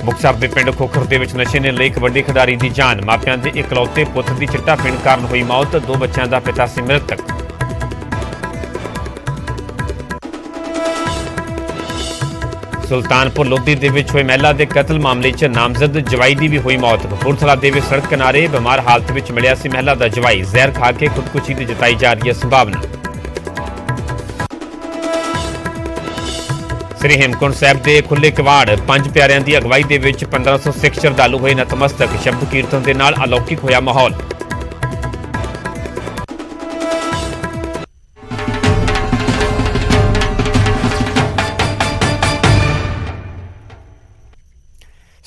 ਮੁਕਤਸਰ ਦੇ ਪਿੰਡ ਖੋਖਰ ਦੇ ਵਿੱਚ ਨਸ਼ੇ ਨੇ ਲਈ ਕਬੱਡੀ ਖਿਡਾਰੀ ਦੀ ਜਾਨ। ਮਾਪਿਆਂ ਦੇ ਇਕਲੌਤੇ ਪੁੱਤ ਦੀ ਚਿੱਟਾ ਪੀਣ ਕਾਰਨ ਹੋਈ ਮੌਤ। 2 ਬੱਚਿਆਂ ਦਾ ਪਿਤਾ ਸੀ ਮ੍ਰਿਤਕ। ਸੁਲਤਾਨਪੁਰ ਲੋਧੀ ਦੇ ਵਿੱਚ ਹੋਏ ਮਹਿਲਾ ਦੇ ਕਤਲ ਮਾਮਲੇ 'ਚ ਨਾਮਜ਼ਦ ਜਵਾਈ ਦੀ ਵੀ ਹੋਈ ਮੌਤ। ਕਪੂਰਥਲਾ ਦੇ ਵਿੱਚ ਸੜਕ ਕਿਨਾਰੇ ਬਿਮਾਰ ਹਾਲਤ ਵਿੱਚ ਮਿਲਿਆ ਸੀ ਮਹਿਲਾ ਦਾ ਜਵਾਈ। ਜ਼ਹਿਰ ਖਾ ਕੇ ਖੁਦਕੁਸ਼ੀ ਦੀ ਜਤਾਈ ਜਾ ਰਹੀ ਹੈ ਸੰਭਾਵਨਾ। ਸ੍ਰੀ ਹੇਮਕੁੰਟ ਸਾਹਿਬ ਦੇ ਖੁੱਲੇ ਕਿਵਾੜ 5 ਪਿਆਰਿਆਂ ਦੀ ਅਗਵਾਈ ਦੇ ਵਿੱਚ 1500 ਸਿੱਖ ਸ਼ਰਧਾਲੂ ਹੋਏ ਨਤਮਸਤਕ। ਸ਼ਬਦ ਕੀਰਤਨ ਦੇ ਨਾਲ ਅਲੌਕਿਕ ਹੋਇਆ ਮਾਹੌਲ।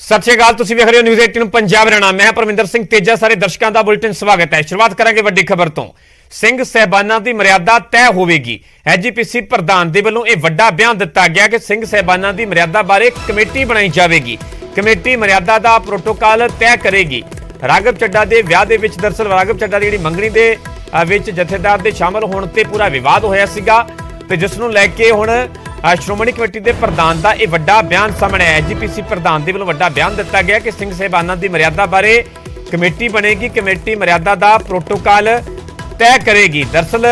ਸਤਿ ਸ਼੍ਰੀ ਅਕਾਲ, ਤੁਸੀਂ ਵੇਖ ਰਹੇ ਹੋ ਨਿਊਜ਼ 18 ਪੰਜਾਬ। ਰਹਿਣਾ ਮੈਂ ਪਰਮਿੰਦਰ ਸਿੰਘ ਤੇਜਾ। ਸਾਰੇ ਦਰਸ਼ਕਾਂ ਦਾ ਬੁਲੇਟਿਨ ਸਵਾਗਤ ਹੈ। ਸ਼ੁਰੂਆਤ ਕਰਾਂਗੇ ਵੱਡੀ ਖਬਰ ਤੋਂ। ਸਿੰਘ ਸਾਹਿਬਾਨਾਂ ਦੀ ਮਰਿਆਦਾ ਤੈਅ ਹੋਵੇਗੀ। ਐਜੀਪੀਸੀ ਪ੍ਰਧਾਨ ਦੇ ਵੱਲੋਂ ਇਹ ਵੱਡਾ ਬਿਆਨ ਦਿੱਤਾ ਗਿਆ ਕਿ ਸਿੰਘ ਸਾਹਿਬਾਨਾਂ ਦੀ ਮਰਿਆਦਾ ਬਾਰੇ ਕਮੇਟੀ ਬਣਾਈ ਜਾਵੇਗੀ। ਕਮੇਟੀ ਮਰਿਆਦਾ ਦਾ ਪ੍ਰੋਟੋਕਾਲ ਤੈਅ ਕਰੇਗੀ। ਰਾਘਵ ਚੱਡਾ ਦੇ ਵਿਆਹ ਦੇ ਵਿੱਚ ਦਰਅਸਲ ਰਾਘਵ ਚੱਡਾ ਦੀ ਜਿਹੜੀ ਮੰਗਣੀ ਦੇ ਵਿੱਚ ਜਥੇਦਾਰ ਦੇ ਸ਼ਾਮਲ ਹੋਣ ਤੇ ਪੂਰਾ ਵਿਵਾਦ ਹੋਇਆ ਸੀਗਾ ਤੇ ਜਿਸ ਨੂੰ ਲੈ ਕੇ ਹੁਣ ਸ਼੍ਰੋਮਣੀ ਕਮੇਟੀ ਦੇ ਪ੍ਰਧਾਨ ਦਾ ਇਹ ਵੱਡਾ ਬਿਆਨ ਸਾਹਮਣੇ ਆਇਆ। ਐਜੀਪੀਸੀ ਪ੍ਰਧਾਨ ਦੇ ਵੱਲੋਂ ਵੱਡਾ ਬਿਆਨ ਦਿੱਤਾ ਗਿਆ ਕਿ ਸਿੰਘ ਸਾਹਿਬਾਨਾਂ ਦੀ ਮਰਿਆਦਾ ਬਾਰੇ ਕਮੇਟੀ ਬਣੇਗੀ। ਕਮੇਟੀ ਮਰਿਆਦਾ ਦਾ ਪ੍ਰੋਟੋਕਾਲ ਤੈਅ ਕਰੇਗੀ। ਦਰਅਸਲ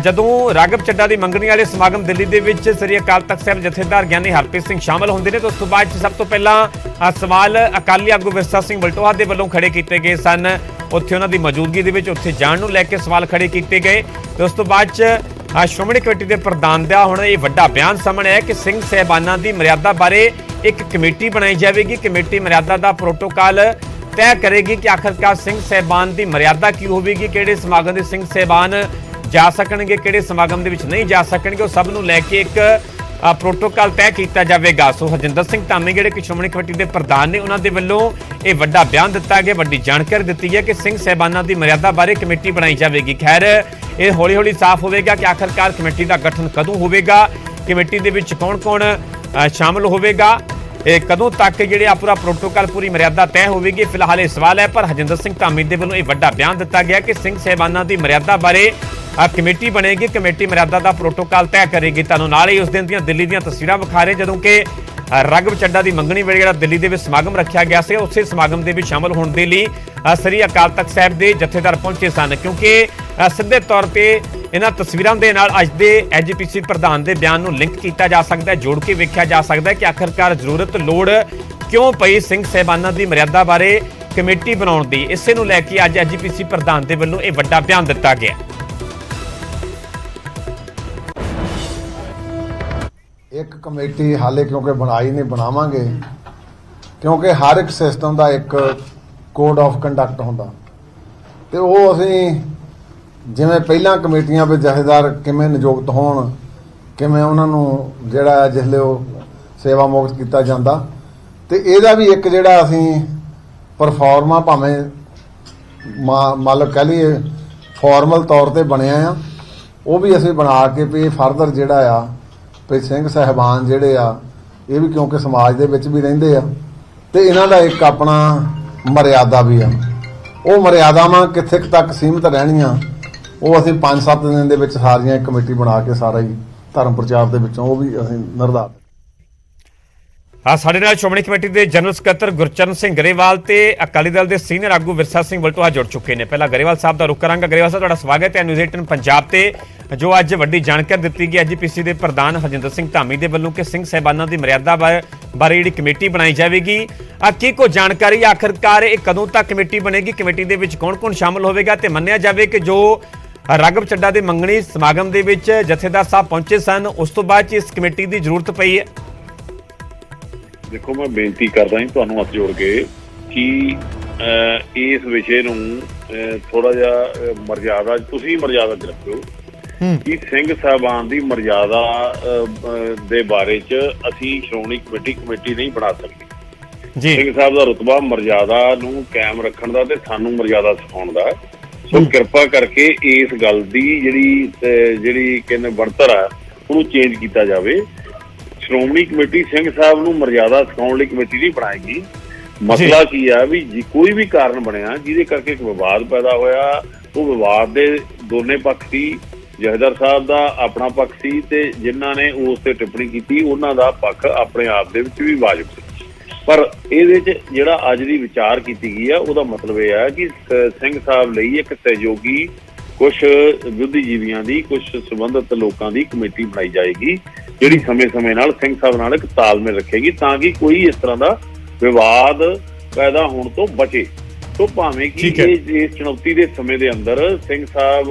ਜਦੋਂ ਰਾਘਵ ਚੱਡਾ ਦੀ ਮੰਗਣੀ ਵਾਲੇ ਸਮਾਗਮ ਦਿੱਲੀ ਦੇ ਵਿੱਚ ਸ੍ਰੀ ਅਕਾਲ ਤਖਤ ਸਾਹਿਬ ਜਥੇਦਾਰ ਗਿਆਨੀ ਹਰਪ੍ਰੀਤ ਸਿੰਘ ਸ਼ਾਮਲ ਹੁੰਦੇ ਨੇ ਤਾਂ ਉਸ ਤੋਂ ਬਾਅਦ ਸਭ ਤੋਂ ਪਹਿਲਾਂ ਸਵਾਲ ਅਕਾਲੀ ਆਗੂ ਵਿਰਸਾ ਸਿੰਘ ਵਲਟੋਹਾ ਦੇ ਵੱਲੋਂ ਖੜੇ ਕੀਤੇ ਗਏ ਸਨ। ਉੱਥੇ ਉਹਨਾਂ ਦੀ ਮੌਜੂਦਗੀ ਦੇ ਵਿੱਚ ਉੱਥੇ ਜਾਣ ਨੂੰ ਲੈ ਕੇ ਸਵਾਲ ਖੜੇ ਕੀਤੇ ਗਏ ਤੇ ਉਸ ਤੋਂ ਬਾਅਦ ਸ਼੍ਰੋਮਣੀ ਕਮੇਟੀ ਦੇ ਪ੍ਰਧਾਨ ਦਾ ਹੁਣ ਇਹ ਵੱਡਾ ਬਿਆਨ ਸਾਹਮਣੇ ਆਇਆ ਕਿ ਸਿੰਘ ਸਾਹਿਬਾਨਾਂ ਦੀ ਮਰਿਆਦਾ ਬਾਰੇ ਇੱਕ ਕਮੇਟੀ ਬਣਾਈ ਜਾਵੇਗੀ। ਕਮੇਟੀ ਮਰਿਆਦਾ ਦਾ ਪ੍ਰੋਟੋਕਾਲ ਤੈਅ ਕਰੇਗੀ ਕਿ ਆਖਰਕਾਰ ਸਿੰਘ ਸਾਹਿਬਾਨ ਦੀ ਮਰਿਆਦਾ ਕੀ ਹੋਵੇਗੀ, ਕਿਹੜੇ ਸਮਾਗਮ ਦੇ ਸਿੰਘ ਸਾਹਿਬਾਨ ਜਾ ਸਕਣਗੇ, ਕਿਹੜੇ ਸਮਾਗਮ ਦੇ ਵਿੱਚ ਨਹੀਂ ਜਾ ਸਕਣਗੇ। ਉਹ ਸਭ ਨੂੰ ਲੈ ਕੇ ਇੱਕ ਪ੍ਰੋਟੋਕਾਲ ਤੈਅ ਕੀਤਾ ਜਾਵੇਗਾ। ਸੋ ਹਰਜਿੰਦਰ ਸਿੰਘ ਧਾਮੀ ਜਿਹੜੇ ਕਿ ਸ਼੍ਰੋਮਣੀ ਕਮੇਟੀ ਦੇ ਪ੍ਰਧਾਨ ਨੇ ਉਹਨਾਂ ਦੇ ਵੱਲੋਂ ਇਹ ਵੱਡਾ ਬਿਆਨ ਦਿੱਤਾ ਗਿਆ, ਵੱਡੀ ਜਾਣਕਾਰੀ ਦਿੱਤੀ ਹੈ ਕਿ ਸਿੰਘ ਸਾਹਿਬਾਨਾਂ ਦੀ ਮਰਿਆਦਾ ਬਾਰੇ ਕਮੇਟੀ ਬਣਾਈ ਜਾਵੇਗੀ। ਖੈਰ ਇਹ ਹੌਲੀ ਹੌਲੀ ਸਾਫ਼ ਹੋਵੇਗਾ ਕਿ ਆਖਰਕਾਰ ਕਮੇਟੀ ਦਾ ਗਠਨ ਕਦੋਂ ਹੋਵੇਗਾ, ਕਮੇਟੀ ਦੇ ਵਿੱਚ ਕੌਣ-ਕੌਣ ਸ਼ਾਮਲ ਹੋਵੇਗਾ, ਇਹ ਕਦੋਂ ਤੱਕ ਜਿਹੜੇ ਆ ਪੂਰਾ ਪ੍ਰੋਟੋਕਾਲ ਪੂਰੀ ਮਰਿਆਦਾ ਤੈਅ ਹੋਵੇਗੀ। ਫਿਲਹਾਲ ਇਹ ਸਵਾਲ ਹੈ ਪਰ ਹਰਜਿੰਦਰ ਸਿੰਘ ਧਾਮੀ ਦੇ ਵੱਲੋਂ ਇਹ ਵੱਡਾ ਬਿਆਨ ਦਿੱਤਾ ਗਿਆ ਕਿ ਸਿੰਘ ਸਾਹਿਬਾਨਾਂ ਦੀ ਮਰਿਆਦਾ ਬਾਰੇ ਕਮੇਟੀ ਬਣੇਗੀ। ਕਮੇਟੀ ਮਰਿਆਦਾ ਦਾ ਪ੍ਰੋਟੋਕਾਲ ਤੈਅ ਕਰੇਗੀ। ਤੁਹਾਨੂੰ ਨਾਲ ਹੀ ਉਸ ਦਿਨ ਦੀਆਂ ਦਿੱਲੀ ਦੀਆਂ ਤਸਵੀਰਾਂ ਵਿਖਾ ਰਹੇ ਜਦੋਂ ਕਿ ਰਾਘਵ ਚੱਡਾ ਦੀ ਮੰਗਣੀ ਵੇਲੇ ਜਿਹੜਾ ਦਿੱਲੀ ਦੇ ਵਿੱਚ ਸਮਾਗਮ ਰੱਖਿਆ ਗਿਆ ਸੀ ਉਸੇ ਸਮਾਗਮ ਦੇ ਵਿੱਚ ਸ਼ਾਮਲ ਹੋਣ ਦੇ ਲਈ ਸ੍ਰੀ ਅਕਾਲ ਤਖਤ ਸਾਹਿਬ ਦੇ ਜਥੇਦਾਰ ਪਹੁੰਚੇ ਸਨ। ਕਿਉਂਕਿ ਸਿੱਧੇ ਤੌਰ ਤੇ ਇਹਨਾਂ ਤਸਵੀਰਾਂ ਦੇ ਨਾਲ ਅੱਜ ਦੇ ਐਜੀਪੀਸੀ ਪ੍ਰਧਾਨ ਦੇ ਬਿਆਨ ਨੂੰ ਲਿੰਕ ਕੀਤਾ ਜਾ ਸਕਦਾ ਹੈ, ਜੋੜ ਕੇ ਵੇਖਿਆ ਜਾ ਸਕਦਾ ਹੈ ਕਿ ਆਖਰਕਾਰ ਜ਼ਰੂਰਤ ਲੋੜ ਕਿਉਂ ਪਈ ਸਿੰਘ ਸਾਹਿਬਾਨਾਂ ਦੀ ਮਰਿਆਦਾ ਬਾਰੇ ਕਮੇਟੀ ਬਣਾਉਣ ਦੀ। ਇਸੇ ਨੂੰ ਲੈ ਕੇ ਅੱਜ ਐਜੀਪੀਸੀ ਪ੍ਰਧਾਨ ਦੇ ਵੱਲੋਂ ਇਹ ਵੱਡਾ ਬਿਆਨ ਦਿੱਤਾ ਗਿਆ। ਇੱਕ ਕਮੇਟੀ ਹਾਲੇ ਕਿਉਂਕਿ ਬਣਾਈ ਨਹੀਂ, ਬਣਾਵਾਂਗੇ ਕਿਉਂਕਿ ਹਰ ਇੱਕ ਸਿਸਟਮ ਦਾ ਇੱਕ ਕੋਡ ਆਫ ਕੰਡਕਟ ਹੁੰਦਾ ਤੇ ਉਹ ਅਸੀਂ ਜਿਵੇਂ ਪਹਿਲਾਂ ਕਮੇਟੀਆਂ ਵਿੱਚ ਜਥੇਦਾਰ ਕਿਵੇਂ ਨਿਯੁਕਤ ਹੋਣ, ਕਿਵੇਂ ਉਹਨਾਂ ਨੂੰ ਜਿਹੜਾ ਜਿਸਲੇ ਉਹ ਸੇਵਾ ਮੁਕਤ ਕੀਤਾ ਜਾਂਦਾ ਤੇ ਇਹਦਾ ਵੀ ਇੱਕ ਜਿਹੜਾ ਅਸੀਂ ਪਰਫਾਰਮਾ ਭਾਵੇਂ ਮੰਨ ਲਓ ਕਹਿ ਲਈਏ ਫਾਰਮਲ ਤੌਰ ਤੇ ਬਣਿਆ ਆ, ਉਹ ਵੀ ਅਸੀਂ ਬਣਾ ਕੇ ਵੀ ਫਰਦਰ ਜਿਹੜਾ ਆ ਵੀ ਸਿੰਘ ਸਾਹਿਬਾਨ ਜਿਹੜੇ ਆ ਇਹ ਵੀ ਕਿਉਂਕਿ ਸਮਾਜ ਦੇ ਵਿੱਚ ਵੀ ਰਹਿੰਦੇ ਆ ਤੇ ਇਹਨਾਂ ਦਾ ਇੱਕ ਆਪਣਾ ਮਰਿਆਦਾ ਵੀ ਆ। ਉਹ ਮਰਿਆਦਾਵਾਂ ਕਿੱਥੇ ਤੱਕ ਸੀਮਿਤ ਰਹਿਣੀਆਂ ਉਹ ਅਸੀਂ 5-7 ਦਿਨ ਦੇ ਵਿੱਚ ਸਾਰੀਆਂ ਇੱਕ ਕਮੇਟੀ ਬਣਾ ਕੇ ਸਾਰਾ ਹੀ ਧਰਮ ਪ੍ਰਚਾਰ ਦੇ ਵਿੱਚੋਂ ਉਹ ਵੀ ਅਸੀਂ ਨਿਰਧਾਰਤ। ਸਾਡੇ ਨਾਲ ਸ਼੍ਰੋਮਣੀ ਕਮੇਟੀ ਦੇ ਜਨਰਲ ਸਕੱਤਰ ਗੁਰਚਰਨ ਸਿੰਘ ਗਰੇਵਾਲ ਤੇ ਅਕਾਲੀ ਦਲ ਦੇ ਸੀਨੀਅਰ ਆਗੂ ਵਿਰਸਾ ਸਿੰਘ ਵਲਟੋਹਾ ਜੁੜ ਚੁੱਕੇ ਨੇ। ਪਹਿਲਾਂ ਗਰੇਵਾਲ ਸਾਹਿਬ ਦਾ ਰੁਖ ਕਰਾਂਗਾ। ਗਰੇਵਾਲ ਸਾਹਿਬ ਤੁਹਾਡਾ ਸਵਾਗਤ ਹੈ ਨਿਊਜ਼ 18 ਪੰਜਾਬ ਤੇ। ਜੋ ਅੱਜ ਵੱਡੀ ਜਾਣਕਾਰੀ ਦਿੱਤੀ ਗਈ ਐਜੀਪੀਸੀ ਦੇ ਪ੍ਰਧਾਨ ਹਰਜਿੰਦਰ ਸਿੰਘ ਧਾਮੀ ਦੇ ਵੱਲੋਂ ਕਿ ਸਿੰਘ ਸਾਹਿਬਾਨਾਂ ਦੀ ਮਰਿਆਦਾ ਬਾਰੇ ਜਿਹੜੀ ਕਮੇਟੀ ਬਣਾਈ ਜਾਵੇਗੀ, ਕੀ ਕੋਈ ਜਾਣਕਾਰੀ ਆਖਰਕਾਰ ਇਹ ਕਦੋਂ ਤੱਕ ਕਮੇਟੀ ਬਣੇਗੀ, ਕਮੇਟੀ ਦੇ ਵਿੱਚ ਕੌਣ-ਕੌਣ ਸ਼ਾਮਲ ਹੋਵੇਗਾ ਤੇ ਮੰਨਿਆ ਜਾਵੇ ਕਿ ਜੋ ਰਾਘਵ ਚੱਡਾ ਦੇ ਮੰਗਣੀ ਸਮਾਗਮ ਦੇ ਵਿੱਚ ਜਥੇਦਾਰ ਸਾਹਿਬ ਪਹੁੰਚੇ ਸਨ ਉਸ ਤੋਂ ਬਾਅਦ ਇਸ ਕਮੇਟੀ ਦੀ ਜ਼ਰੂਰਤ ਪਈ ਹੈ। ਦੇਖੋ ਮੈਂ ਬੇਨਤੀ ਕਰਦਾ ਹਾਂ ਤੁਹਾਨੂੰ ਹੱਥ ਜੋੜ ਕੇ ਕਿ ਇਸ ਵਿਸ਼ੇ ਨੂੰ ਥੋੜਾ ਜਿਹਾ ਮਰਜ਼ਾਦਾ ਤੁਸੀਂ ਮਰਜ਼ਾਦਾ 'ਚ ਰੱਖਿਓ ਕਿ ਸਿੰਘ ਸਾਹਿਬਾਨ ਦੀ ਮਰਜ਼ਾਦਾ ਦੇ ਬਾਰੇ 'ਚ ਅਸੀਂ ਸ਼੍ਰੋਮਣੀ ਕਮੇਟੀ ਨਹੀਂ ਬਣਾ ਸਕਦੇ। ਸਿੰਘ ਸਾਹਿਬ ਦਾ ਰੁਤਬਾ ਮਰਜ਼ਾਦਾ ਨੂੰ ਕਾਇਮ ਰੱਖਣ ਦਾ ਤੇ ਸਾਨੂੰ ਮਰਜ਼ਾਦਾ ਸਿਖਾਉਣ ਦਾ। ਸੋ ਕਿਰਪਾ ਕਰਕੇ ਇਸ ਗੱਲ ਦੀ ਜਿਹੜੀ ਕਹਿੰਦੇ ਬਣਤਰ ਆ ਉਹਨੂੰ ਚੇਂਜ ਕੀਤਾ ਜਾਵੇ। ਸ਼੍ਰੋਮਣੀ ਕਮੇਟੀ ਸਿੰਘ ਸਾਹਿਬ ਨੂੰ ਮਰਜ਼ਾਦਾ ਸਿਖਾਉਣ ਲਈ ਕਮੇਟੀ ਨਹੀਂ ਬਣਾਏਗੀ। ਮਸਲਾ ਕੀ ਆ ਵੀ ਕੋਈ ਵੀ ਕਾਰਨ ਬਣਿਆ ਜਿਹਦੇ ਕਰਕੇ ਇੱਕ ਵਿਵਾਦ ਪੈਦਾ ਹੋਇਆ, ਉਹ ਵਿਵਾਦ ਦੇ ਦੋਨੇ ਪੱਖ ਸੀ। ਜਥੇਦਾਰ ਸਾਹਿਬ ਦਾ ਆਪਣਾ ਪੱਖ ਸੀ ਤੇ ਜਿਨ੍ਹਾਂ ਨੇ ਉਸ ਤੇ ਟਿੱਪਣੀ ਕੀਤੀ ਉਹਨਾਂ ਦਾ ਪੱਖ ਆਪਣੇ ਆਪ ਦੇ ਵਿੱਚ ਵੀ ਵਾਜਬ ਸੀ। ਪਰ ਇਹਦੇ 'ਚ ਜਿਹੜਾ ਅੱਜ ਦੀ ਵਿਚਾਰ ਕੀਤੀ ਗਈ ਆ ਉਹਦਾ ਮਤਲਬ ਇਹ ਆ ਕਿ ਸਿੰਘ ਸਾਹਿਬ ਲਈ ਇੱਕ ਸਹਿਯੋਗੀ ਕੁਝ ਬੁੱਧੀਜੀਵੀਆਂ ਦੀ ਕੁਝ ਸੰਬੰਧਿਤ ਲੋਕਾਂ ਦੀ ਕਮੇਟੀ ਬਣਾਈ ਜਾਏਗੀ, ਜਿਹੜੀ ਸਮੇਂ-ਸਮੇਂ ਨਾਲ ਸਿੰਘ ਸਾਹਿਬ ਨਾਲ ਇੱਕ ਤਾਲਮੇਲ ਰੱਖੇਗੀ ਤਾਂ ਕਿ ਕੋਈ ਇਸ ਤਰ੍ਹਾਂ ਦਾ ਵਿਵਾਦ ਪੈਦਾ ਹੋਣ ਤੋਂ ਬਚੇ। ਸੋ ਭਾਵੇਂ ਕਿ ਇਸ ਚੁਣੌਤੀ ਦੇ ਸਮੇਂ ਦੇ ਅੰਦਰ ਸਿੰਘ ਸਾਹਿਬ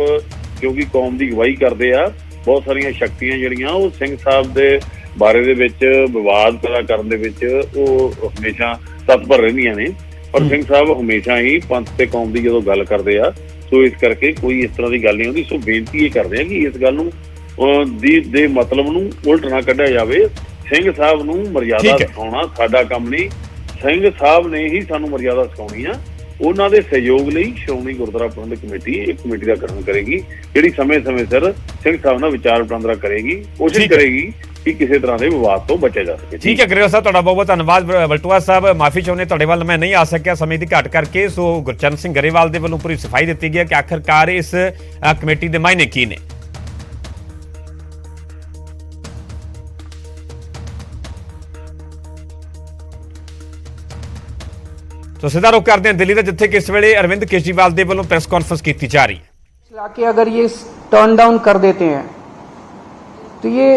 ਕਿਉਂਕਿ ਕੌਮ ਦੀ ਅਗਵਾਈ ਕਰਦੇ ਆ, ਬਹੁਤ ਸਾਰੀਆਂ ਸ਼ਕਤੀਆਂ ਜਿਹੜੀਆਂ ਉਹ ਸਿੰਘ ਸਾਹਿਬ ਦੇ ਬਾਰੇ ਦੇ ਵਿੱਚ ਵਿਵਾਦ ਪੈਦਾ ਕਰਨ ਦੇ ਵਿੱਚ ਉਹ ਹਮੇਸ਼ਾ ਤਤਪਰ ਰਹਿੰਦੀਆਂ ਨੇ, ਪਰ ਸਿੰਘ ਸਾਹਿਬ ਹਮੇਸ਼ਾ ਹੀ ਪੰਥ ਤੇ ਕੌਮ ਦੀ ਜਦੋਂ ਗੱਲ ਕਰਦੇ ਆ ਸੋ ਇਸ ਕਰਕੇ ਕੋਈ ਇਸ ਤਰ੍ਹਾਂ ਦੀ ਗੱਲ ਨਹੀਂ ਹੁੰਦੀ। ਸੋ ਬੇਨਤੀ ਇਹ ਕਰਦੇ ਆ ਕਿ ਇਸ ਗੱਲ ਨੂੰ ਦੇ ਮਤਲਬ ਨੂੰ ਉਲਟ ਨਾ ਕੱਢਿਆ ਜਾਵੇ। ਸਿੰਘ ਸਾਹਿਬ ਨੂੰ ਮਰਿਆਦਾ ਸਿਖਾਉਣਾ ਸਾਡਾ ਕੰਮ ਨਹੀਂ, ਸਿੰਘ ਸਾਹਿਬ ਨੇ ਹੀ ਸਾਨੂੰ ਮਰਿਆਦਾ ਸਿਖਾਉਣੀ ਆ। ਉਹਨਾਂ ਦੇ ਸਹਿਯੋਗ ਲਈ ਸ਼੍ਰੋਮਣੀ ਗੁਰਦੁਆਰਾ ਪ੍ਰਬੰਧਕ ਕਮੇਟੀ ਇੱਕ ਕਮੇਟੀ ਦਾ ਗਠਨ ਕਰੇਗੀ, ਜਿਹੜੀ ਸਮੇਂ-ਸਮੇਂ ਸਿਰ ਸਿੰਘ ਸਾਹਿਬ ਨਾਲ ਵਿਚਾਰ ਵਟਾਂਦਰਾ ਕਰੇਗੀ, ਕੋਸ਼ਿਸ਼ ਕਰੇਗੀ ਕਿ ਕਿਸੇ ਤਰ੍ਹਾਂ ਦੇ ਵਿਵਾਦ ਤੋਂ ਬਚਿਆ ਜਾ ਸਕੇ। ਠੀਕ ਹੈ ਗਰੇਵਾਲ ਸਾਹਿਬ, ਤੁਹਾਡਾ ਬਹੁਤ ਬਹੁਤ ਧੰਨਵਾਦ। ਬਲਟੋਆ ਸਾਹਿਬ ਮਾਫੀ ਚਾਹੁੰਦੇ, ਤੁਹਾਡੇ ਵੱਲ ਮੈਂ ਨਹੀਂ ਆ ਸਕਿਆ ਸਮੇਂ ਦੀ ਘਾਟ ਕਰਕੇ। ਸੋ ਗੁਰਚਰਨ ਸਿੰਘ ਗਰੇਵਾਲ ਦੇ ਵੱਲੋਂ ਪੂਰੀ ਸਫਾਈ ਦਿੱਤੀ ਗਈ ਕਿ ਆਖਰਕਾਰ ਇਸ ਕਮੇਟੀ ਦੇ ਮਾਇਨੇ ਕੀ ਨੇ। तो सीधा रुख करते हैं दिल्ली का, जिथे कि इस वेले अरविंद केजरीवाल के वालों प्रेस कॉन्फ्रेंस की जा रही है। कि अगर ये टर्न डाउन कर देते हैं तो ये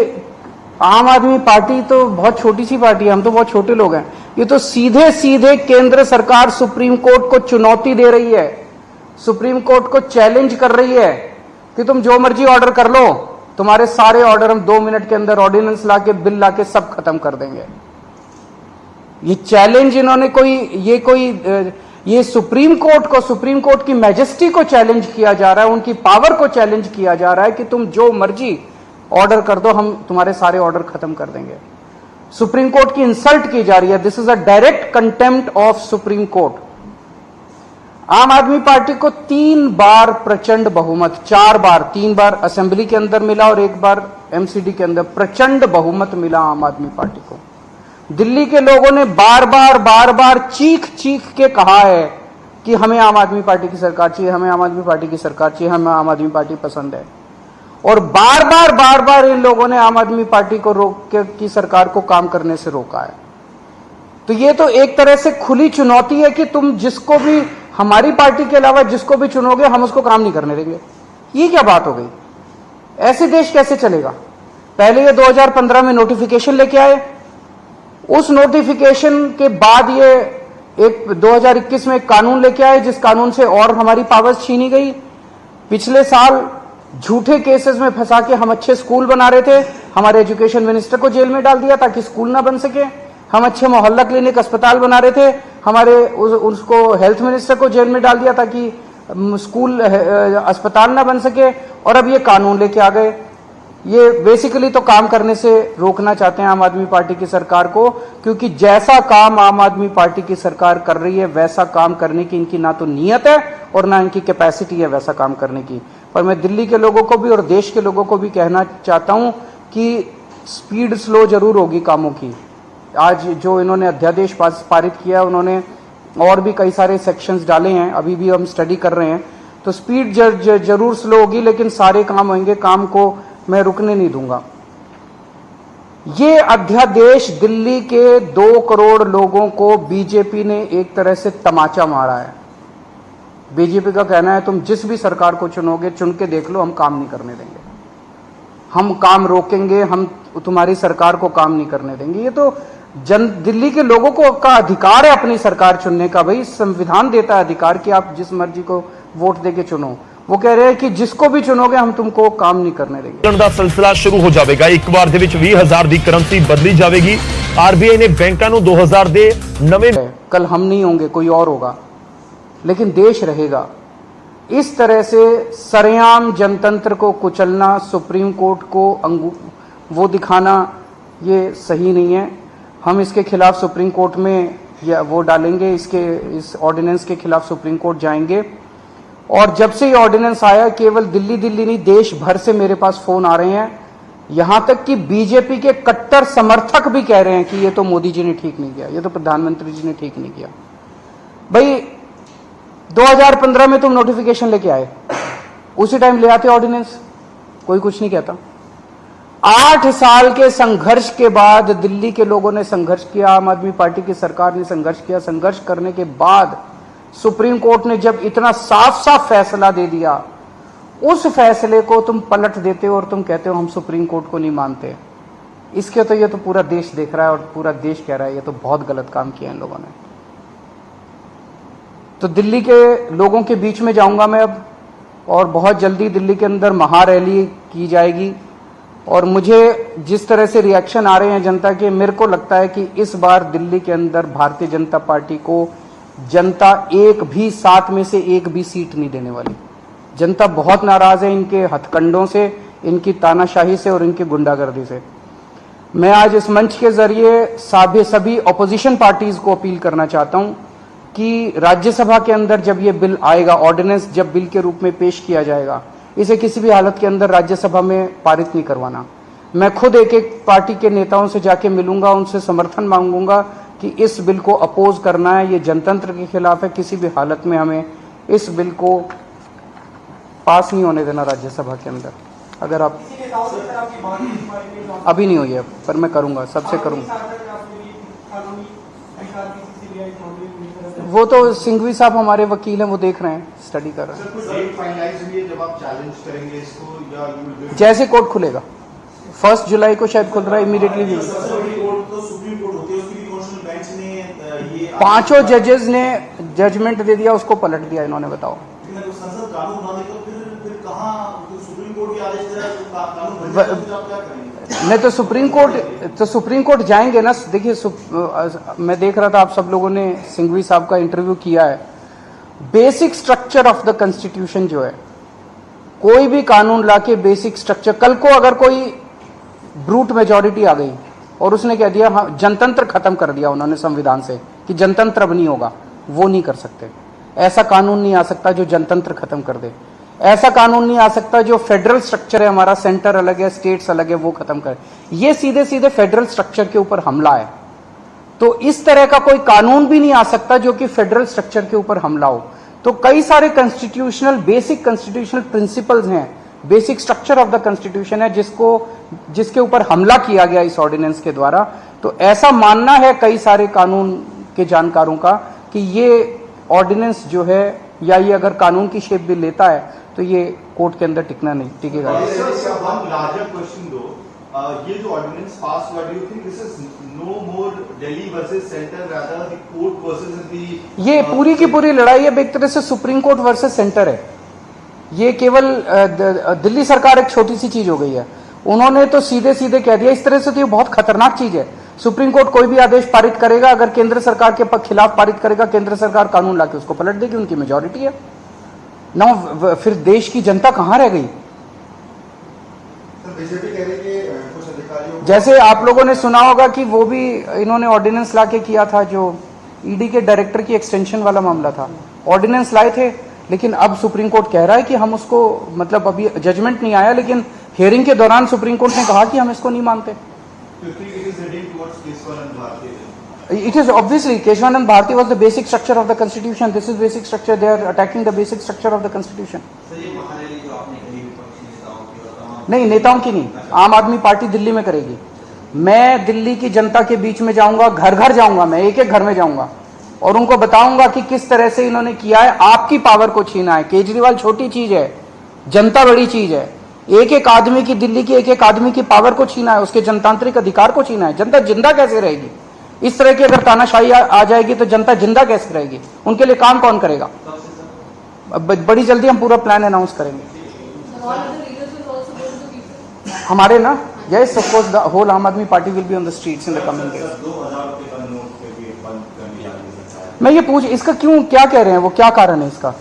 आम आदमी पार्टी तो बहुत छोटी सी पार्टी है, हम तो बहुत छोटे लोग हैं, ये तो सीधे सीधे केंद्र सरकार सुप्रीम कोर्ट को चुनौती दे रही है, सुप्रीम कोर्ट को चैलेंज कर रही है कि तुम जो मर्जी ऑर्डर कर लो, तुम्हारे सारे ऑर्डर हम 2 मिनट के अंदर ऑर्डिनेंस लाके बिल लाके सब खत्म कर देंगे। ये चैलेंज इन्होंने ये सुप्रीम कोर्ट की मैजेस्टी को चैलेंज किया जा रहा है, उनकी पावर को चैलेंज किया जा रहा है कि तुम जो मर्जी ऑर्डर कर दो, हम तुम्हारे सारे ऑर्डर खत्म कर देंगे। सुप्रीम कोर्ट की इंसल्ट की जा रही है। This is a direct contempt of supreme court. आम आदमी पार्टी को 3 बार प्रचंड बहुमत, 4 बार, 3 बार असेंबली के अंदर मिला और 1 बार एमसीडी के अंदर प्रचंड बहुमत मिला आम आदमी पार्टी को। दिल्ली के लोगों ने बार बार चीख के कहा है कि हमें आम आदमी पार्टी की सरकार चाहिए, हमें आम आदमी पार्टी की सरकार चाहिए, हमें आम आदमी पार्टी पसंद है। और बार बार इन लोगों ने आम आदमी पार्टी को की सरकार को काम करने से रोका है। तो ये तो एक तरह से खुली चुनौती है कि तुम जिसको भी, हमारी पार्टी के अलावा जिसको भी चुनोगे हम उसको काम नहीं करने देंगे। ये क्या बात हो गई? ऐसे देश कैसे चलेगा? पहले ये 2015 में नोटिफिकेशन लेके आए, उस नोटिफिकेशन के बाद ये एक 2021 में एक कानून लेके आए जिस कानून से और हमारी पावर्स छीनी गई। पिछले साल झूठे केसेस में फंसा के हम अच्छे स्कूल बना रहे थे, हमारे एजुकेशन मिनिस्टर को जेल में डाल दिया ताकि स्कूल ना बन सके। हम अच्छे मोहल्ला क्लिनिक अस्पताल बना रहे थे, हमारे उसको हेल्थ मिनिस्टर को जेल में डाल दिया ताकि स्कूल अस्पताल ना बन सके। और अब ये कानून लेके आ गए। ये बेसिकली तो काम करने से रोकना चाहते हैं आम आदमी पार्टी की सरकार को, क्योंकि जैसा काम आम आदमी पार्टी की सरकार कर रही है वैसा काम करने की इनकी ना तो नीयत है और ना इनकी कैपेसिटी है वैसा काम करने की। पर मैं दिल्ली के लोगों को भी और देश के लोगों को भी कहना चाहता हूं कि स्पीड स्लो जरूर होगी कामों की। आज जो इन्होंने अध्यादेश पारित किया, उन्होंने और भी कई सारे सेक्शंस डाले हैं, अभी भी हम स्टडी कर रहे हैं, तो स्पीड जरूर स्लो होगी, लेकिन सारे काम होंगे। काम को मैं रुकने नहीं दूंगा। ये अध्यादेश दिल्ली के 2 करोड़ लोगों को बीजेपी ने एक तरह से तमाचा मारा है। बीजेपी का कहना है तुम जिस भी सरकार को चुनोगे, चुन के देख लो, हम काम नहीं करने देंगे, हम काम रोकेंगे, हम तुम्हारी सरकार को काम नहीं करने देंगे। ये तो दिल्ली के लोगों को का अधिकार है अपनी सरकार चुनने का। भाई संविधान देता है अधिकार कि आप जिस मर्जी को वोट देके चुनो। वो कह रहे हैं कि जिसको भी चुनोगे हम तुमको काम नहीं करने देंगे। ਦਾ ਸਿਲਸਿਲਾ ਸ਼ੁਰੂ ਹੋ ਜਾਵੇਗਾ। ਇੱਕ ਵਾਰ ਦੇ ਵਿੱਚ 20,000 ਦੀ ਕਰੰਸੀ ਬਦਲੀ ਜਾਵੇਗੀ। ਆਰਬੀਆਈ ਨੇ ਬੈਂਕਾਂ ਨੂੰ 2000 ਦੇ ਨਵੇਂ, कल हम नहीं होंगे, कोई और होगा, लेकिन देश रहेगा। इस तरह से सरेआम जनतंत्र को कुचलना, सुप्रीम कोर्ट को वो दिखाना, ये सही नहीं है। हम इसके खिलाफ सुप्रीम कोर्ट में या वो डालेंगे, इस ऑर्डिनेंस के खिलाफ सुप्रीम कोर्ट जाएंगे। और जब से ये ऑर्डिनेंस आया, केवल दिल्ली नहीं देश भर से मेरे पास फोन आ रहे हैं, यहां तक कि बीजेपी के कट्टर समर्थक भी कह रहे हैं कि ये तो मोदी जी ने ठीक नहीं किया, ये तो प्रधानमंत्री जी ने ठीक नहीं किया। भाई 2015 में तुम नोटिफिकेशन लेके आए, उसी टाइम ले आते ऑर्डिनेंस, कोई कुछ नहीं कहता। 8 साल के संघर्ष के बाद दिल्ली के लोगों ने संघर्ष किया, आम आदमी पार्टी की सरकार ने संघर्ष किया। संघर्ष करने के बाद सुप्रीम कोर्ट ने जब इतना साफ साफ फैसला दे दिया, उस फैसले को तुम पलट देते हो और तुम कहते हो हम सुप्रीम कोर्ट को नहीं मानते। इसके तो ये तो पूरा देश देख रहा है और पूरा देश कह रहा है ये तो बहुत गलत काम किया इन लोगों ने। तो दिल्ली के लोगों के बीच में जाऊंगा मैं अब, और बहुत जल्दी दिल्ली के अंदर महारैली की जाएगी। और मुझे जिस तरह से रिएक्शन आ रहे हैं जनता के, मेरे को लगता है कि इस बार दिल्ली के अंदर भारतीय जनता पार्टी को जनता 7 में से 1 भी सीट नहीं देने वाली। जनता बहुत नाराज है इनके हथकंडों से, इनकी तानाशाही से और इनकी गुंडागर्दी से। मैं आज इस मंच के जरिए सभी ऑपोजिशन पार्टीज को अपील करना चाहता हूं कि राज्यसभा के अंदर जब ये बिल आएगा, ऑर्डिनेंस जब बिल के रूप में पेश किया जाएगा, इसे किसी भी हालत के अंदर राज्यसभा में पारित नहीं करवाना। मैं खुद एक एक पार्टी के नेताओं से जाके मिलूंगा, उनसे समर्थन मांगूंगा कि इस बिल को अपोज करना है, ये जनतंत्र के खिलाफ है, किसी भी हालत में हमें इस बिल को पास नहीं होने देना राज्यसभा के अंदर। अगर आप अभी नहीं हुई है, पर मैं करूंगा, सबसे करूंगा। वो तो सिंघवी साहब हमारे वकील हैं, वो देख रहे हैं, स्टडी कर रहे हैं। जैसे कोर्ट खुलेगा 1 जुलाई को शायद खुल रहा है, इमीडिएटली 5 जजेस ने जजमेंट दे दिया, उसको पलट दिया इन्होंने। बताओ नहीं तो सुप्रीम कोर्ट जाएंगे ना। देखिए मैं देख रहा था आप सब लोगों ने सिंघवी साहब का इंटरव्यू किया है। Basic structure of the constitution जो है, कोई भी कानून लाके बेसिक स्ट्रक्चर, कल को अगर कोई ब्रूट मेजॉरिटी आ गई और उसने कह दिया हाँ जनतंत्र खत्म कर दिया उन्होंने संविधान से कि जनतंत्र अब नहीं होगा, वो नहीं कर सकते। ऐसा कानून नहीं आ सकता जो जनतंत्र खत्म कर दे। ऐसा कानून नहीं आ सकता जो फेडरल स्ट्रक्चर है हमारा, सेंटर अलग है, स्टेट्स अलग है, वो खत्म करे। ये सीधे सीधे फेडरल स्ट्रक्चर के ऊपर हमला है। तो इस तरह का कोई कानून भी नहीं आ सकता जो कि फेडरल स्ट्रक्चर के ऊपर हमला हो। तो कई सारे बेसिक कॉन्स्टिट्यूशनल प्रिंसिपल्स हैं, basic structure of the constitution है जिसके ऊपर हमला किया गया इस ऑर्डिनेंस के द्वारा। तो ऐसा मानना है कई सारे कानून के जानकारों का कि ये ऑर्डिनेंस जो है, या ये अगर कानून की शेप भी लेता है तो ये कोर्ट के अंदर टिकेगा। ये जो ऑर्डिनेंस पास हुआ, do you think this is no more Delhi versus centre, rather the court versus the, ये पूरी की पूरी लड़ाई अब एक तरह से सुप्रीम कोर्ट वर्सेस सेंटर है। ये केवल दिल्ली सरकार एक छोटी सी चीज हो गई है। उन्होंने तो सीधे सीधे कह दिया, इस तरह से तो ये बहुत खतरनाक चीज है। सुप्रीम कोर्ट कोई भी आदेश पारित करेगा, अगर केंद्र सरकार के खिलाफ पारित करेगा, केंद्र सरकार कानून लाके उसको पलट देगी, उनकी मेजॉरिटी है ना। फिर देश की जनता कहां रह गई? बीजेपी कह रही है कि कुछ अधिकारियों, जैसे आप लोगों ने सुना होगा कि वो भी इन्होंने ऑर्डिनेंस लाके किया था, जो ईडी के डायरेक्टर की एक्सटेंशन वाला मामला था। ऑर्डिनेंस लाए थे, लेकिन अब सुप्रीम कोर्ट कह रहा है कि हम उसको, मतलब अभी जजमेंट नहीं आया, लेकिन हियरिंग के दौरान सुप्रीम कोर्ट ने कहा कि हम इसको नहीं मानते। It is obviously Keshwanand Bharti was the basic structure of the constitution. This is basic structure. They are attacking the basic structure of the constitution. नहीं, नेताओं की नहीं, आम आदमी पार्टी दिल्ली में करेगी। मैं दिल्ली की जनता के बीच में जाऊंगा, घर घर जाऊंगा, मैं एक एक घर में जाऊंगा और उनको बताऊंगा कि किस तरह से इन्होंने किया है। आपकी पावर को छीना है। केजरीवाल छोटी चीज है, जनता बड़ी चीज है। एक एक आदमी की, दिल्ली की एक एक आदमी की पावर को छीना है, उसके जनतांत्रिक अधिकार को छीना है। जनता जिंदा कैसे रहेगी? इस तरह की अगर तानाशाही आ जाएगी तो जनता जिंदा कैसे रहेगी? उनके लिए काम कौन करेगा? बड़ी जल्दी हम पूरा प्लान अनाउंस करेंगे हमारे ना। Yes, of course the whole Aam Aadmi Party will be on the streets in the coming days. मैं ये पूछ, इसका क्यों, क्या कह रहे हैं वो, क्या कारण है इसका?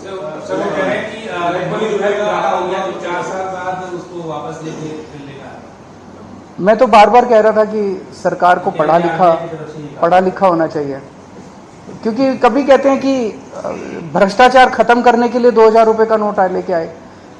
मैं तो बार बार कह रहा था कि सरकार को पढ़ा लिखा होना चाहिए। क्योंकि कभी कहते हैं कि भ्रष्टाचार खत्म करने के लिए 2000 रुपए का नोट लेके आए,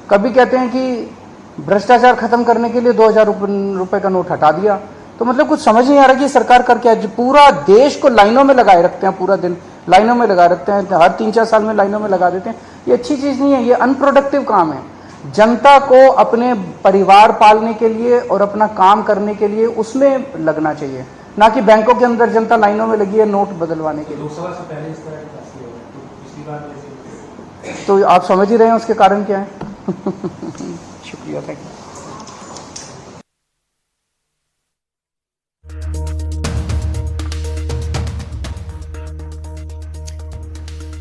कभी कहते हैं कि भ्रष्टाचार खत्म करने के लिए 2000 रुपए का नोट हटा दिया। तो मतलब कुछ समझ नहीं आ रहा कि सरकार कर क्या। पूरा देश को लाइनों में लगाए रखते हैं, पूरा दिन लाइनों में लगा रखते हैं, हर 3-4 साल में लाइनों में लगा देते हैं। ये अच्छी चीज नहीं है, ये अनप्रोडक्टिव काम है। जनता को अपने परिवार पालने के लिए और अपना काम करने के लिए उसमें लगना चाहिए, ना कि बैंकों के अंदर जनता लाइनों में लगी है नोट बदलवाने के लिए। लोकसभा से पहले इस तरह के फैसले हो गए तो पिछली बार तो आप समझ ही रहे हैं उसके कारण क्या है। शुक्रिया, थैंक यू।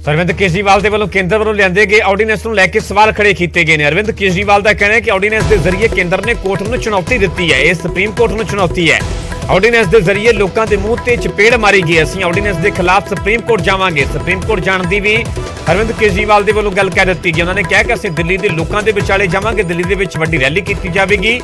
ਅਰਵਿੰਦ ਕੇਜਰੀਵਾਲ ਦੇ ਵੱਲੋਂ ਕੇਂਦਰ ਵੱਲੋਂ ਲਿਆਂਦੇ ਗਏ ਆਰਡੀਨੈਂਸ ਨੂੰ ਲੈ ਕੇ ਸਵਾਲ ਖੜੇ ਕੀਤੇ ਗਏ ਨੇ। ਅਰਵਿੰਦ ਕੇਜਰੀਵਾਲ ਦਾ ਕਹਿਣਾ ਹੈ ਕਿ ਆਰਡੀਨੈਂਸ ਦੇ ਜ਼ਰੀਏ ਕੇਂਦਰ ਨੇ ਕੋਰਟ ਨੂੰ ਚੁਣੌਤੀ ਦਿੱਤੀ ਹੈ, ਇਹ ਸੁਪਰੀਮ ਕੋਰਟ ਨੂੰ ਚੁਣੌਤੀ ਹੈ। ਆਰਡੀਨੈਂਸ ਦੇ ਜ਼ਰੀਏ ਲੋਕਾਂ ਦੇ ਮੂੰਹ ਤੇ ਚਪੇੜ ਮਾਰੀ ਗਈ। ਅਸੀਂ ਆਰਡੀਨੈਂਸ ਦੇ ਖਿਲਾਫ ਸੁਪਰੀਮ ਕੋਰਟ ਜਾਵਾਂਗੇ। ਸੁਪਰੀਮ ਕੋਰਟ ਜਾਣ ਦੀ ਵੀ ਅਰਵਿੰਦ ਕੇਜਰੀਵਾਲ ਦੇ ਵੱਲੋਂ ਗੱਲ ਕਹਿ ਦਿੱਤੀ ਗਈ। ਉਹਨਾਂ ਨੇ ਕਿਹਾ ਕਿ ਅਸੀਂ ਦਿੱਲੀ ਦੇ ਲੋਕਾਂ ਦੇ ਵਿਚਾਲੇ ਜਾਵਾਂਗੇ, ਦਿੱਲੀ ਦੇ ਵਿੱਚ ਵੱਡੀ ਰੈਲੀ ਕੀਤੀ ਜਾਵੇਗੀ।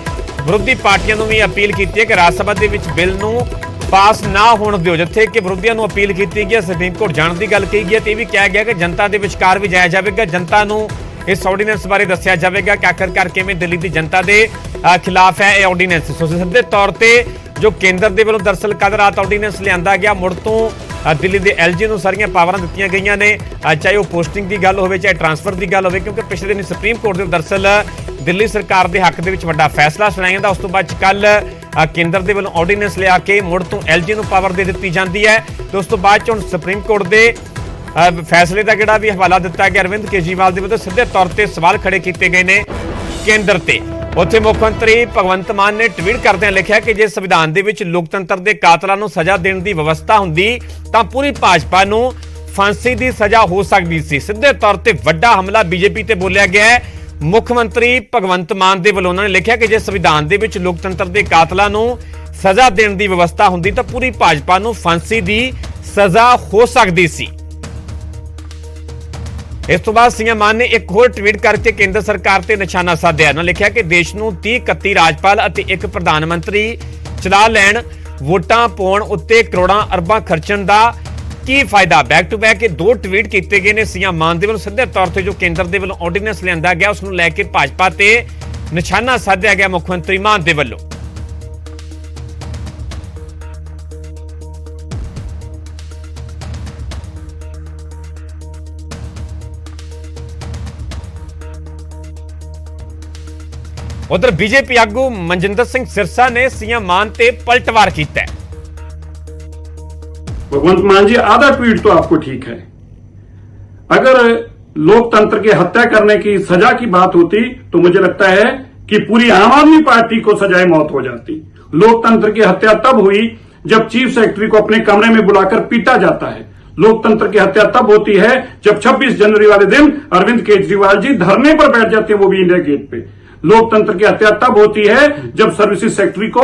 ਵਿਰੋਧੀ ਪਾਰਟੀਆਂ ਨੂੰ ਵੀ ਅਪੀਲ ਕੀਤੀ ਹੈ ਕਿ ਰਾਜ ਸਭਾ ਦੇ ਵਿੱਚ ਬਿੱਲ ਨੂੰ ਪਾਸ ਨਾ ਹੋਣ ਦਿਓ। ਜਿੱਥੇ ਕਿ ਵਿਰੋਧੀਆਂ ਨੂੰ ਅਪੀਲ ਕੀਤੀ ਗਈ ਹੈ, ਸੁਪਰੀਮ ਕੋਰਟ ਜਾਣ ਦੀ ਗੱਲ ਕਹੀ ਗਈ ਹੈ ਤੇ ਇਹ ਵੀ ਕਿਹਾ ਗਿਆ ਕਿ ਜਨਤਾ ਦੇ ਵਿਚਕਾਰ ਵੀ ਜਾਇਆ ਜਾਵੇਗਾ, ਜਨਤਾ ਨੂੰ ਇਸ ਆਰਡੀਨੈਂਸ ਬਾਰੇ ਦੱਸਿਆ ਜਾਵੇਗਾ ਕਿ ਆਖਰਕਾਰ ਕਿਵੇਂ ਦਿੱਲੀ ਦੀ ਜਨਤਾ ਦੇ ਖਿਲਾਫ ਹੈ ਇਹ ਆਰਡੀਨੈਂਸ। ਸੋ ਸਿੱਧੇ ਤੌਰ ਤੇ ਜੋ ਕੇਂਦਰ ਦੇ ਵੱਲੋਂ ਦਰਅਸਲ ਕੱਲ੍ਹ ਰਾਤ ਆਰਡੀਨੈਂਸ ਲਿਆਂਦਾ ਗਿਆ, ਮੁੜ ਤੋਂ ਦਿੱਲੀ ਦੇ ਐਲਜੀ ਨੂੰ ਸਾਰੀਆਂ ਪਾਵਰਾਂ ਦਿੱਤੀਆਂ ਗਈਆਂ ਨੇ, ਚਾਹੇ ਉਹ ਪੋਸਟਿੰਗ ਦੀ ਗੱਲ ਹੋਵੇ ਚਾਹੇ ਟਰਾਂਸਫਰ ਦੀ ਗੱਲ ਹੋਵੇ, ਕਿਉਂਕਿ ਪਿਛਲੇ ਦਿਨ ਸੁਪਰੀਮ ਕੋਰਟ ਦੇ ਦਰਅਸਲ ਦਿੱਲੀ ਸਰਕਾਰ ਦੇ ਹੱਕ ਦੇ ਵਿੱਚ ਵੱਡਾ ਫੈਸਲਾ ਸੁਣਾਇਆ ਜਾਂਦਾ। ਉਸ ਤੋਂ ਬਾਅਦ ਕੱਲ ਕੇਂਦਰ ਦੇ ਵੱਲੋਂ ਆਰਡੀਨੈਂਸ ਲਿਆ ਕੇ ਮੁੜ ਤੋਂ ਐਲਜੀ ਨੂੰ ਪਾਵਰ ਦੇ ਦਿੱਤੀ ਜਾਂਦੀ ਹੈ ਤੇ ਉਸ ਤੋਂ ਬਾਅਦ ਹੁਣ ਸੁਪਰੀਮ ਕੋਰਟ ਦੇ ਫੈਸਲੇ ਦਾ ਜਿਹੜਾ ਵੀ ਹਵਾਲਾ ਦਿੱਤਾ ਗਿਆ। ਅਰਵਿੰਦ ਕੇਜਰੀਵਾਲ ਦੇ ਵੱਲੋਂ ਸਿੱਧੇ ਤੌਰ ਤੇ ਸਵਾਲ ਖੜੇ ਕੀਤੇ ਗਏ ਨੇ ਕੇਂਦਰ ਤੇ। ਉੱਥੇ ਮੁੱਖ ਮੰਤਰੀ ਭਗਵੰਤ ਮਾਨ ਨੇ ਟਵੀਟ ਕਰਦਿਆਂ ਲਿਖਿਆ ਕਿ ਜੇ ਸੰਵਿਧਾਨ ਦੇ ਵਿੱਚ ਲੋਕਤੰਤਰ ਦੇ ਕਾਤਲਾਂ ਨੂੰ ਸਜ਼ਾ ਦੇਣ ਦੀ ਵਿਵਸਥਾ ਹੁੰਦੀ ਤਾਂ ਪੂਰੀ ਭਾਜਪਾ ਨੂੰ ਫਾਂਸੀ ਦੀ ਸਜ਼ਾ ਹੋ ਸਕਦੀ ਸੀ। ਸਿੱਧੇ ਤੌਰ ਤੇ ਵੱਡਾ ਹਮਲਾ ਬੀਜੇਪੀ ਤੇ ਬੋਲਿਆ ਗਿਆ ਹੈ ਮੁੱਖ ਮੰਤਰੀ ਭਗਵੰਤ ਮਾਨ ਦੇ ਵੱਲੋਂ। ਉਹਨਾਂ ਨੇ ਲਿਖਿਆ ਕਿ ਜੇ ਸੰਵਿਧਾਨ ਦੇ ਵਿੱਚ ਲੋਕਤੰਤਰ ਦੇ ਕਾਤਲਾਂ ਨੂੰ ਸਜ਼ਾ ਦੇਣ ਦੀ ਵਿਵਸਥਾ ਹੁੰਦੀ ਤਾਂ ਪੂਰੀ ਭਾਜਪਾ ਨੂੰ ਫਾਂਸੀ ਦੀ ਸਜ਼ਾ ਹੋ ਸਕਦੀ ਸੀ। ਇਸ ਤੋਂ ਬਾਅਦ ਸੀਐਮ ਮਾਨ ਨੇ ਇੱਕ ਹੋਰ ਟਵੀਟ ਕਰਕੇ ਕੇਂਦਰ ਸਰਕਾਰ ਤੇ ਨਿਸ਼ਾਨਾ ਸਾਧਿਆ। ਉਹਨਾਂ ਲਿਖਿਆ ਕਿ ਦੇਸ਼ ਨੂੰ 30-31 ਰਾਜਪਾਲ ਅਤੇ ਇੱਕ ਪ੍ਰਧਾਨ ਮੰਤਰੀ ਚਲਾ ਲੈਣ, ਵੋਟਾਂ ਪਾਉਣ ਉੱਤੇ ਕਰੋੜਾਂ ਅਰਬਾਂ ਖਰਚਣ ਦਾ ਕੀ ਫਾਇਦਾ। ਬੈਕ ਟੂ ਬੈਕ ਇਹ ਦੋ ਟਵੀਟ ਕੀਤੇ ਗਏ ਨੇ ਸੀਐਮ ਮਾਨ ਦੇ ਵੱਲੋਂ। ਸਿੱਧੇ ਤੌਰ ਤੇ ਜੋ ਕੇਂਦਰ ਦੇ ਵੱਲੋਂ ਆਰਡੀਨੈਂਸ ਲਿਆਂਦਾ ਗਿਆ ਉਸ ਨੂੰ ਲੈ ਕੇ ਭਾਜਪਾ ਤੇ ਨਿਸ਼ਾਨਾ ਸਾਧਿਆ ਗਿਆ ਮੁੱਖ ਮੰਤਰੀ ਮਾਨ ਦੇ ਵੱਲੋਂ। उधर बीजेपी आगू मनजिंदर सिंह सिरसा ने सीएम मान ते पलटवार किया। भगवंत मान जी, आधा ट्वीट तो आपको ठीक है। अगर लोकतंत्र की हत्या करने की सजा की बात होती तो मुझे लगता है कि पूरी आम आदमी पार्टी को सजाए मौत हो जाती। लोकतंत्र की हत्या तब हुई जब चीफ सेक्रेटरी को अपने कमरे में बुलाकर पीटा जाता है। लोकतंत्र की हत्या तब होती है जब 26 जनवरी वाले दिन अरविंद केजरीवाल जी धरने पर बैठ जाते हैं, वो भी इंडिया गेट पे। लोकतंत्र की हत्या तब होती है जब सर्विसेज सेक्रेटरी को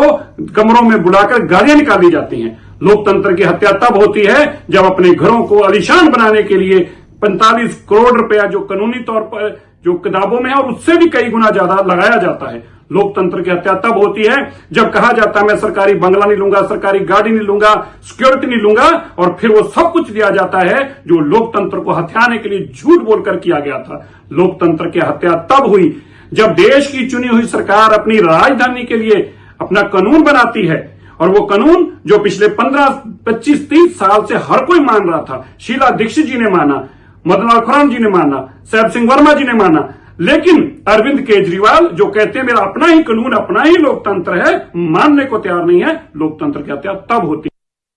कमरों में बुलाकर गालियां निकाली जाती हैं। लोकतंत्र की हत्या तब होती है जब अपने घरों को आलीशान बनाने के लिए 45 करोड़ रुपया जो कानूनी तौर पर जो किताबों में है और उससे भी कई गुना ज्यादा लगाया जाता है। लोकतंत्र की हत्या तब होती है जब कहा जाता है मैं सरकारी बंगला नहीं लूंगा, सरकारी गाड़ी नहीं लूंगा, सिक्योरिटी नहीं लूंगा, और फिर वो सब कुछ दिया जाता है जो लोकतंत्र को हथियाने के लिए झूठ बोलकर किया गया था। लोकतंत्र की हत्या तब हुई जब देश की चुनी हुई सरकार अपनी राजधानी के लिए अपना कानून बनाती है, और वो कानून जो पिछले 15, 25, 30 साल से हर कोई मान रहा था। शीला दीक्षित जी ने माना, मदन लाल खुराना जी ने माना, सैफ सिंह वर्मा जी ने माना, लेकिन अरविंद केजरीवाल जो कहते हैं मेरा अपना ही कानून, अपना ही लोकतंत्र है, मानने को तैयार नहीं है। लोकतंत्र की हत्या तब होती है।